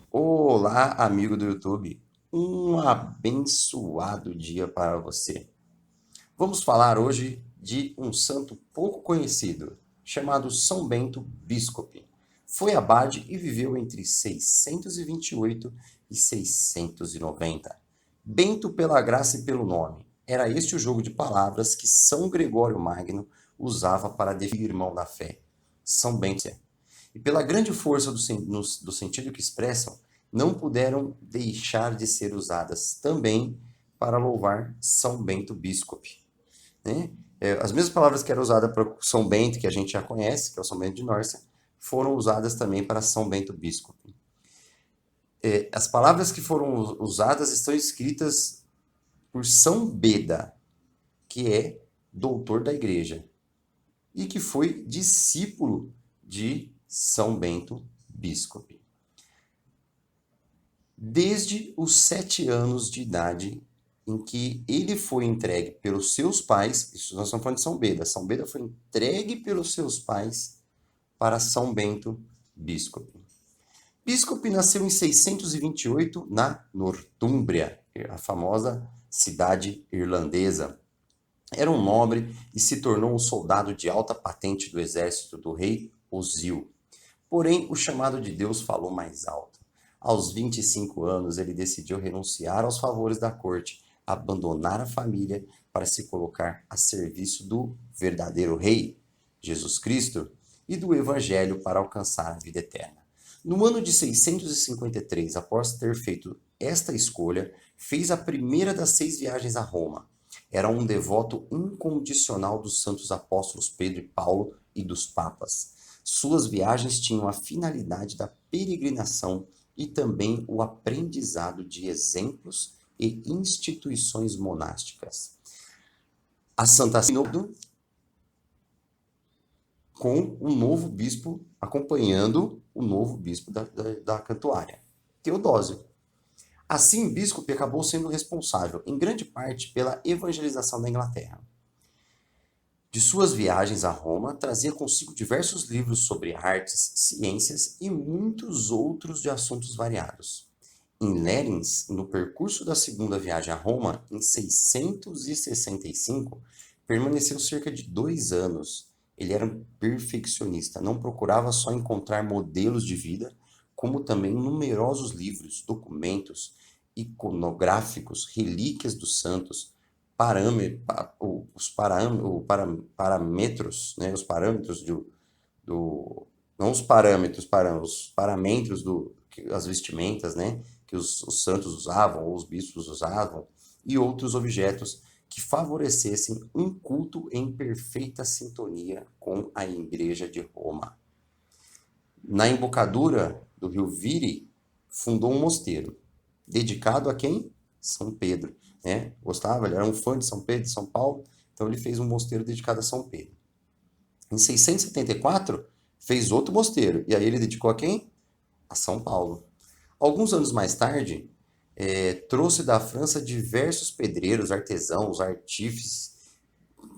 Olá, amigo do YouTube. Um abençoado dia para você. Vamos falar hoje de um santo pouco conhecido, chamado São Bento Biscope. Foi abade e viveu entre 628 e 690. Bento pela graça e pelo nome. Era este o jogo de palavras que São Gregório Magno usava para definir o irmão da fé. São Bento e pela grande força do sentido que expressam, não puderam deixar de ser usadas também para louvar São Bento Biscope. Né? As mesmas palavras que eram usadas para São Bento, que a gente já conhece, que é o São Bento de Norcia, foram usadas também para São Bento Biscope. As palavras que foram usadas estão escritas por São Beda, que é doutor da igreja e que foi discípulo de São Bento Biscope. Desde os 7 anos de idade em que ele foi entregue pelos seus pais, isso nós estamos falando de São Beda, São Beda foi entregue pelos seus pais para São Bento Biscope. Biscope nasceu em 628 na Nortúmbria, a famosa cidade irlandesa. Era um nobre e se tornou um soldado de alta patente do exército do rei Osio. Porém, o chamado de Deus falou mais alto. Aos 25 anos, ele decidiu renunciar aos favores da corte, abandonar a família para se colocar a serviço do verdadeiro rei, Jesus Cristo, e do evangelho para alcançar a vida eterna. No ano de 653, após ter feito esta escolha, fez a primeira das 6 viagens a Roma. Era um devoto incondicional dos santos apóstolos Pedro e Paulo e dos papas. Suas viagens tinham a finalidade da peregrinação e também o aprendizado de exemplos e instituições monásticas. A Santa Sínodo, com um novo bispo, acompanhando o novo bispo da Cantuária, Teodósio. Assim, o bispo acabou sendo responsável, em grande parte, pela evangelização da Inglaterra. De suas viagens a Roma, trazia consigo diversos livros sobre artes, ciências e muitos outros de assuntos variados. Em Lerins, no percurso da segunda viagem a Roma, em 665, permaneceu cerca de 2 anos. Ele era um perfeccionista, não procurava só encontrar modelos de vida, como também numerosos livros, documentos, iconográficos, relíquias dos santos, parâmetros, né, os parâmetros não os parâmetros, os parâmetros as vestimentas, né, que os santos usavam, ou os bispos usavam, e outros objetos que favorecessem um culto em perfeita sintonia com a Igreja de Roma. Na embocadura do rio Vire, fundou um mosteiro, dedicado a quem? São Pedro. Né? Gostava, ele era um fã de São Pedro, de São Paulo, então ele fez um mosteiro dedicado a São Pedro. Em 674, fez outro mosteiro, e aí ele dedicou a quem? A São Paulo. Alguns anos mais tarde, trouxe da França diversos pedreiros, artesãos, artífices,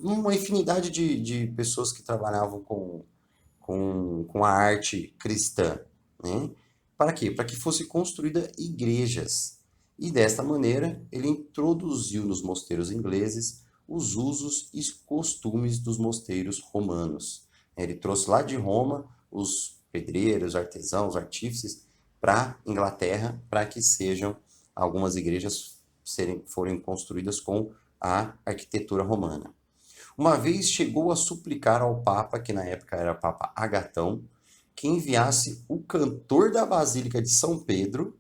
uma infinidade de pessoas que trabalhavam com a arte cristã. Né? Para quê? Para que fossem construídas igrejas. E desta maneira, ele introduziu nos mosteiros ingleses os usos e costumes dos mosteiros romanos. Ele trouxe lá de Roma os pedreiros, artesãos, artífices para a Inglaterra, para que sejam algumas igrejas forem construídas com a arquitetura romana. Uma vez chegou a suplicar ao Papa, que na época era Papa Agatão, que enviasse o cantor da Basílica de São Pedro,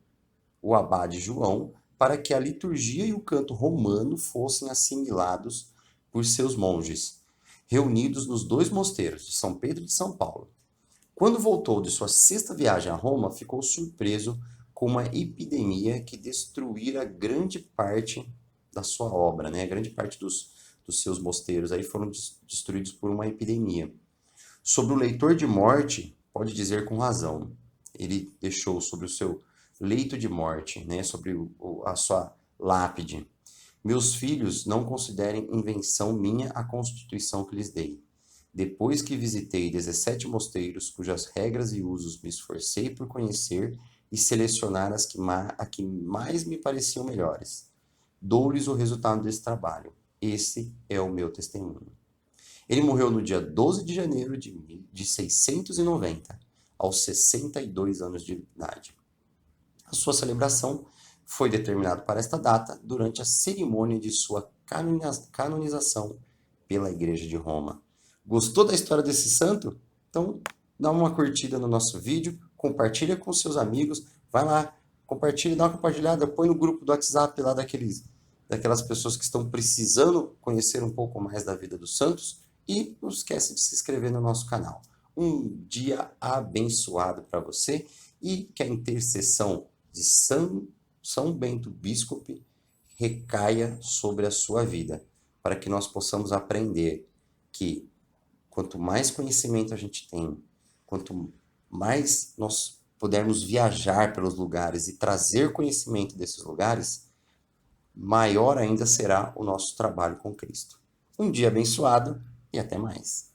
o abade João, para que a liturgia e o canto romano fossem assimilados por seus monges, reunidos nos 2 mosteiros, de São Pedro e de São Paulo. Quando voltou de sua 6ª viagem a Roma, ficou surpreso com uma epidemia que destruíra grande parte da sua obra, né? Grande parte dos seus mosteiros aí foram destruídos por uma epidemia. Sobre o leitor de morte, pode dizer com razão, ele deixou sobre o seu leito de morte, né, sobre a sua lápide: meus filhos, não considerem invenção minha a constituição que lhes dei. Depois que visitei 17 mosteiros, cujas regras e usos me esforcei por conhecer, e selecionar a que mais me pareciam melhores. Dou-lhes o resultado desse trabalho. Esse é o meu testemunho. Ele morreu no dia 12 de janeiro de 690, aos 62 anos de idade. A sua celebração foi determinada para esta data durante a cerimônia de sua canonização pela Igreja de Roma. Gostou da história desse santo? Então, dá uma curtida no nosso vídeo, compartilha com seus amigos, vai lá, compartilha, dá uma compartilhada, põe no grupo do WhatsApp lá daquelas pessoas que estão precisando conhecer um pouco mais da vida dos santos e não esquece de se inscrever no nosso canal. Um dia abençoado para você e que a intercessão de São Bento Biscope recaia sobre a sua vida, para que nós possamos aprender que quanto mais conhecimento a gente tem, quanto mais nós pudermos viajar pelos lugares e trazer conhecimento desses lugares, maior ainda será o nosso trabalho com Cristo. Um dia abençoado e até mais.